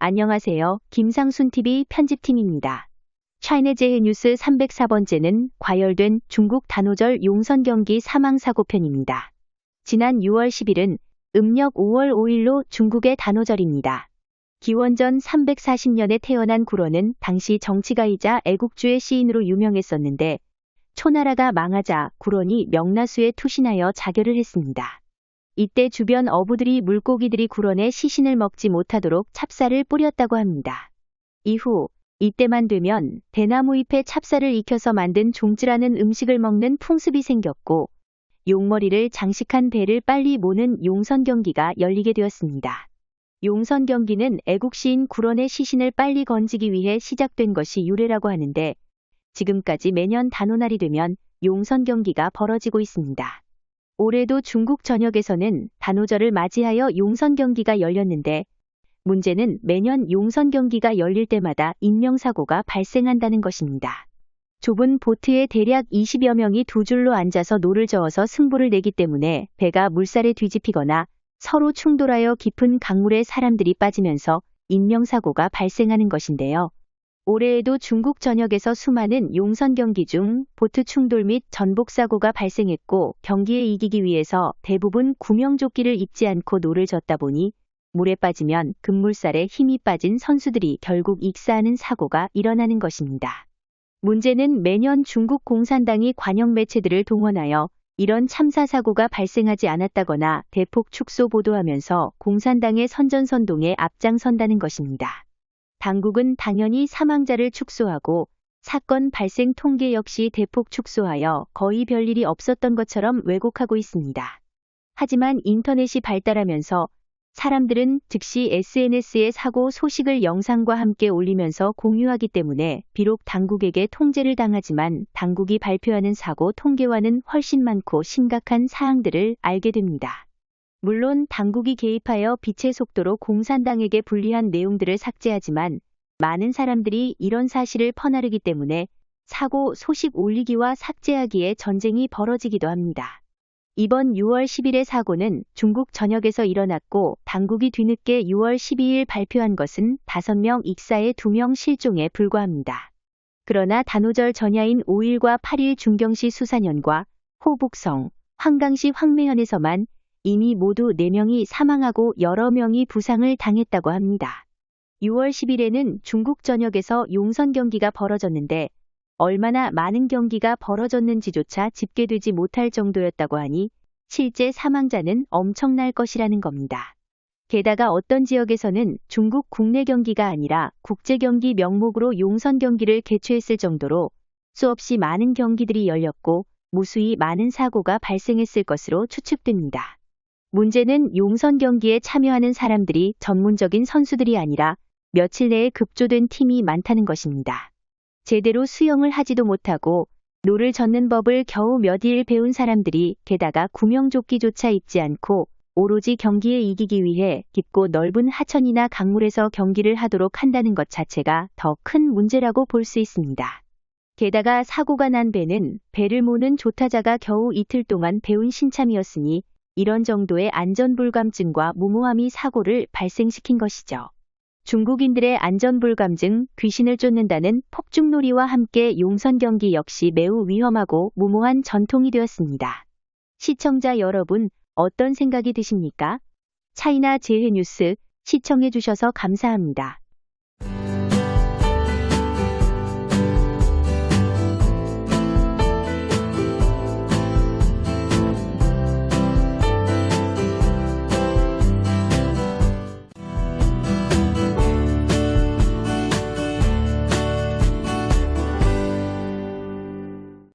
안녕하세요. 김상순TV 편집팀입니다. 차이나제이 뉴스 304번째는 과열된 중국 단오절 용선 경기 사망사고 편입니다. 지난 6월 10일은 음력 5월 5일로 중국의 단오절입니다. 기원전 340년에 태어난 구런은 당시 정치가이자 애국주의 시인으로 유명했었는데 초나라가 망하자 구런이 명나수에 투신하여 자결을 했습니다. 이때 주변 어부들이 물고기들이 구런의 시신을 먹지 못하도록 찹쌀을 뿌렸다고 합니다. 이후 이때만 되면 대나무 잎에 찹쌀을 익혀서 만든 종지라는 음식을 먹는 풍습이 생겼고 용머리를 장식한 배를 빨리 모는 용선 경기가 열리게 되었습니다. 용선 경기는 애국시인 구런의 시신을 빨리 건지기 위해 시작된 것이 유래라고 하는데 지금까지 매년 단오날이 되면 용선 경기가 벌어지고 있습니다. 올해도 중국 전역에서는 단오절을 맞이하여 용선 경기가 열렸는데 문제는 매년 용선 경기가 열릴 때마다 인명사고가 발생한다는 것입니다. 좁은 보트에 대략 20여 명이 두 줄로 앉아서 노를 저어서 승부를 내기 때문에 배가 물살에 뒤집히거나 서로 충돌하여 깊은 강물에 사람들이 빠지면서 인명사고가 발생하는 것인데요. 올해에도 중국 전역에서 수많은 용선 경기 중 보트 충돌 및 전복사고가 발생했고 경기에 이기기 위해서 대부분 구명조끼를 입지 않고 노를 젓다 보니 물에 빠지면 급물살에 힘이 빠진 선수들이 결국 익사하는 사고가 일어나는 것입니다. 문제는 매년 중국 공산당이 관영 매체들을 동원하여 이런 참사 사고가 발생하지 않았다거나 대폭 축소 보도하면서 공산당의 선전선동에 앞장선다는 것입니다. 당국은 당연히 사망자를 축소하고 사건 발생 통계 역시 대폭 축소하여 거의 별일이 없었던 것처럼 왜곡하고 있습니다. 하지만 인터넷이 발달하면서 사람들은 즉시 SNS에 사고 소식을 영상과 함께 올리면서 공유하기 때문에 비록 당국에게 통제를 당하지만 당국이 발표하는 사고 통계와는 훨씬 많고 심각한 사항들을 알게 됩니다. 물론 당국이 개입하여 빛의 속도로 공산당에게 불리한 내용들을 삭제하지만 많은 사람들이 이런 사실을 퍼나르기 때문에 사고 소식 올리기와 삭제하기에 전쟁이 벌어지기도 합니다. 이번 6월 10일의 사고는 중국 전역에서 일어났고 당국이 뒤늦게 6월 12일 발표한 것은 5명 익사에 2명 실종에 불과합니다. 그러나 단오절 전야인 5일과 8일 중경시 수산현과 호북성, 황강시 황매현에서만 이미 모두 4명이 사망하고 여러 명이 부상을 당했다고 합니다. 6월 10일에는 중국 전역에서 용선 경기가 벌어졌는데 얼마나 많은 경기가 벌어졌는지조차 집계되지 못할 정도였다고 하니 실제 사망자는 엄청날 것이라는 겁니다. 게다가 어떤 지역에서는 중국 국내 경기가 아니라 국제 경기 명목으로 용선 경기를 개최했을 정도로 수없이 많은 경기들이 열렸고 무수히 많은 사고가 발생했을 것으로 추측됩니다. 문제는 용선 경기에 참여하는 사람들이 전문적인 선수들이 아니라 며칠 내에 급조된 팀이 많다는 것입니다. 제대로 수영을 하지도 못하고 노를 젓는 법을 겨우 몇 일 배운 사람들이 게다가 구명조끼조차 입지 않고 오로지 경기에 이기기 위해 깊고 넓은 하천이나 강물에서 경기를 하도록 한다는 것 자체가 더 큰 문제라고 볼 수 있습니다. 게다가 사고가 난 배는 배를 모는 조타자가 겨우 이틀 동안 배운 신참이었으니 이런 정도의 안전불감증과 무모함이 사고를 발생시킨 것이죠. 중국인들의 안전불감증, 귀신을 쫓는다는 폭죽놀이와 함께 용선 경기 역시 매우 위험하고 무모한 전통이 되었습니다. 시청자 여러분, 어떤 생각이 드십니까? 차이나제이 뉴스 시청해주셔서 감사합니다.